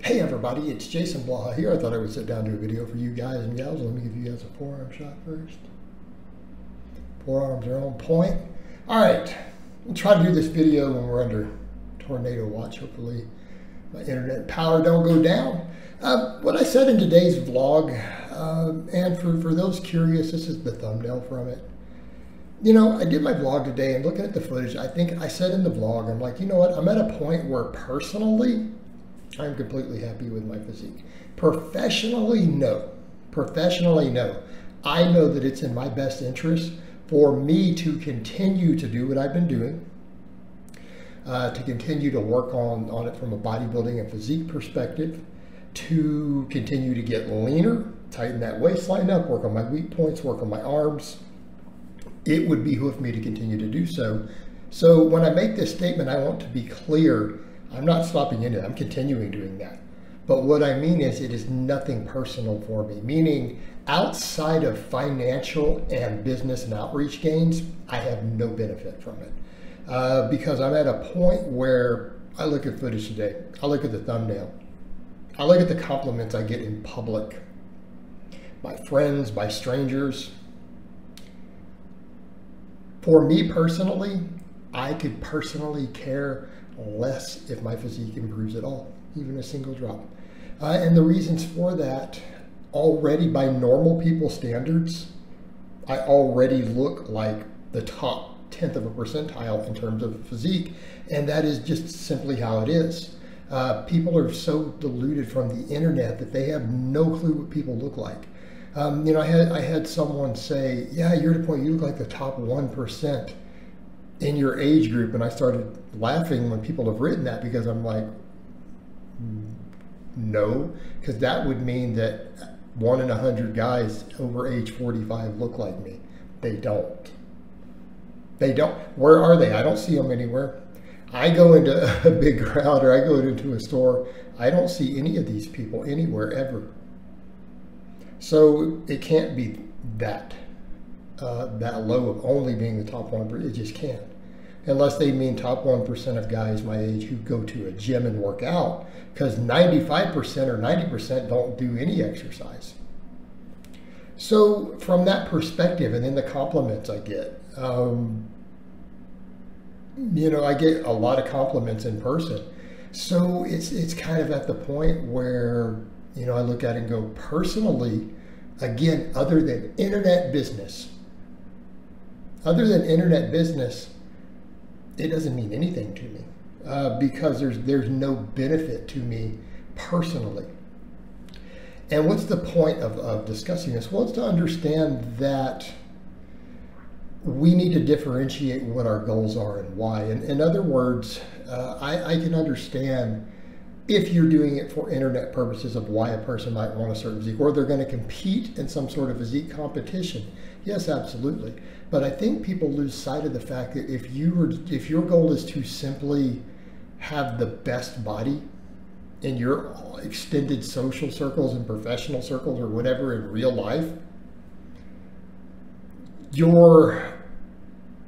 Hey everybody, it's Jason Blaha here. I thought I would sit down and do a video for you guys and gals. Let me give you guys a forearm shot first. Forearms are on point. All right, we'll try to do this video when we're under tornado watch. Hopefully my internet power don't go down. What I said in today's vlog, and for those curious, this is the thumbnail from it. You know, I did my vlog today and looking at the footage, I think I said in the vlog, I'm like, you know what? I'm at a point where personally, I'm completely happy with my physique. Professionally, no. Professionally, no. I know that it's in my best interest for me to continue to do what I've been doing, to continue to work on it from a bodybuilding and physique perspective, to continue to get leaner, tighten that waistline up, work on my weak points, work on my arms. It would behoove me to continue to do so. So when I make this statement, I want to be clear. I'm not stopping into it. I'm continuing doing that. But what I mean is it is nothing personal for me, meaning outside of financial and business and outreach gains, I have no benefit from it. Because I'm at a point where I look at footage today, I look at the thumbnail, I look at the compliments I get in public, by friends, by strangers. For me personally, I could personally care less if my physique improves at all, even a single drop. And the reasons for that, already by normal people standards, I already look like the top 10th of a percentile in terms of physique, and that is just simply how it is. People are so deluded from the internet that they have no clue what people look like. You know, I had someone say, yeah, you're at a point, you look like the top 1% in your age group, and I started laughing when people have written that, because I'm like, no, because that would mean that 1 in 100 guys over age 45 look like me. They don't. They don't. Where are they? I don't see them anywhere. I go into a big crowd or I go into a store, I don't see any of these people anywhere ever. So it can't be that low of only being the top 1%. It just can't. Unless they mean top 1% of guys my age who go to a gym and work out, because 95% or 90% don't do any exercise. So from that perspective, and then the compliments I get, you know, I get a lot of compliments in person. So it's kind of at the point where, you know, I look at it and go, personally, again, other than internet business, it doesn't mean anything to me, because there's no benefit to me personally. And what's the point of discussing this? Well, it's to understand that we need to differentiate what our goals are and why. And in other words, I can understand if you're doing it for internet purposes of why a person might want a certain physique, or they're going to compete in some sort of physique competition. Yes, absolutely. But I think people lose sight of the fact that if your goal is to simply have the best body in your extended social circles and professional circles or whatever in real life, your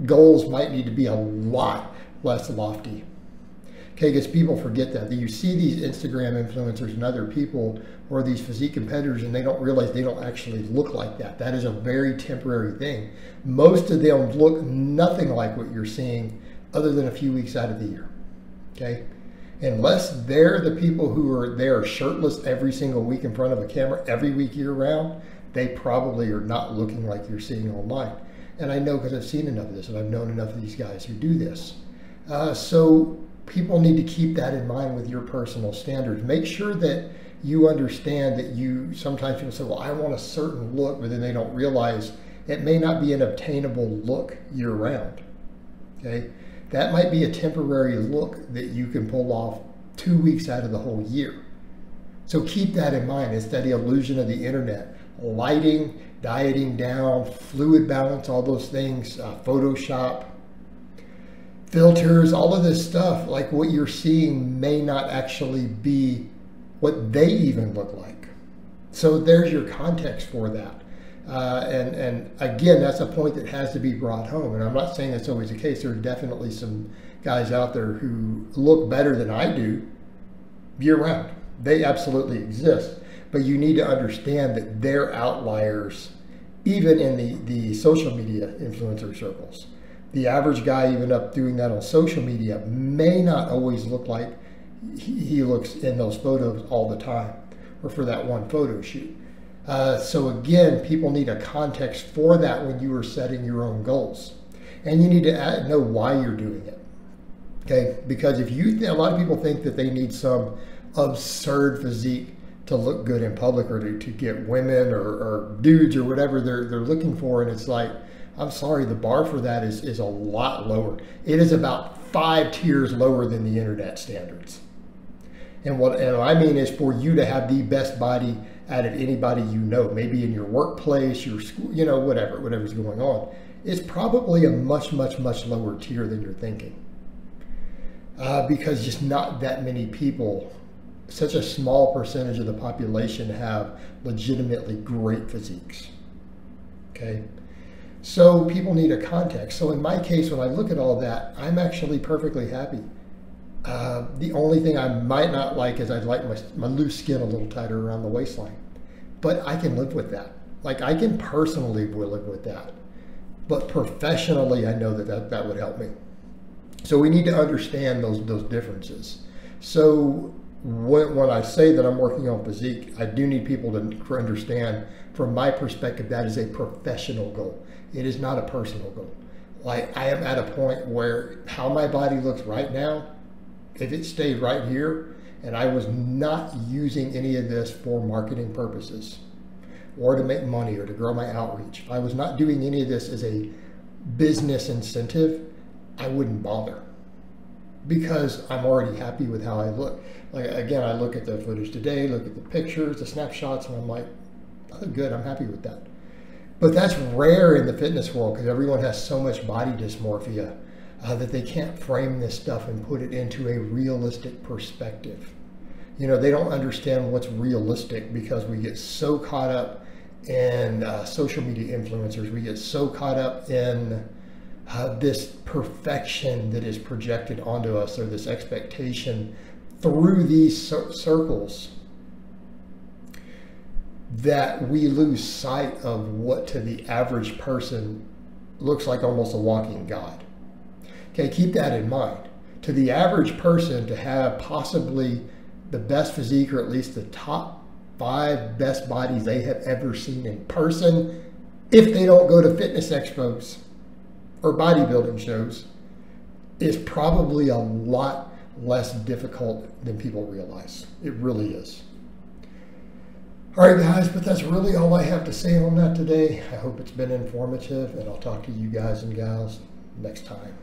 goals might need to be a lot less lofty. Okay, because people forget that you see these Instagram influencers and other people or these physique competitors, and they don't realize they don't actually look like that. That is a very temporary thing. Most of them look nothing like what you're seeing other than a few weeks out of the year. Okay, unless they're the people who are there shirtless every single week in front of a camera every week year round, they probably are not looking like you're seeing online. And I know because I've seen enough of this and I've known enough of these guys who do this. So people need to keep that in mind with your personal standards. Make sure that you understand that sometimes people say, well, I want a certain look, but then they don't realize it may not be an obtainable look year round. Okay, that might be a temporary look that you can pull off 2 weeks out of the whole year. So keep that in mind. It's that illusion of the internet. Lighting, dieting down, fluid balance, all those things, Photoshop, filters, all of this stuff, like what you're seeing may not actually be what they even look like. So there's your context for that. And again, that's a point that has to be brought home. And I'm not saying that's always the case. There are definitely some guys out there who look better than I do year round. They absolutely exist, but you need to understand that they're outliers even in the social media influencer circles. The average guy, even up doing that on social media, may not always look like he looks in those photos all the time, or for that one photo shoot. So again, people need a context for that when you are setting your own goals. And you need to know why you're doing it. Okay, because if a lot of people think that they need some absurd physique to look good in public, or to get women or dudes or whatever they're looking for, and it's like, I'm sorry, the bar for that is a lot lower. It is about 5 tiers lower than the internet standards. And what I mean is for you to have the best body out of anybody you know, maybe in your workplace, your school, you know, whatever's going on, it's probably a much lower tier than you're thinking. Because just not that many people, such a small percentage of the population, have legitimately great physiques. Okay, so people need a context. So in my case, when I look at all that, I'm actually perfectly happy. The only thing I might not like is I'd like my loose skin a little tighter around the waistline, but I can live with that. Like, I can personally live with that, but professionally, I know that would help me. So we need to understand those differences. So when I say that I'm working on physique, I do need people to understand, from my perspective, that is a professional goal. It is not a personal goal. Like, I am at a point where how my body looks right now, if it stayed right here and I was not using any of this for marketing purposes or to make money or to grow my outreach, if I was not doing any of this as a business incentive, I wouldn't bother, because I'm already happy with how I look. Like, again, I look at the footage today, look at the pictures, the snapshots, and I'm like, oh, good, I'm happy with that. But that's rare in the fitness world, because everyone has so much body dysmorphia that they can't frame this stuff and put it into a realistic perspective. You know, they don't understand what's realistic, because we get so caught up in social media influencers. We get so caught up in this perfection that is projected onto us, or this expectation through these circles, that we lose sight of what to the average person looks like almost a walking god. Okay, keep that in mind. To the average person, to have possibly the best physique, or at least the top 5 best bodies they have ever seen in person, if they don't go to fitness expos or bodybuilding shows, is probably a lot less difficult than people realize. It really is. All right, guys, but that's really all I have to say on that today. I hope it's been informative, and I'll talk to you guys and gals next time.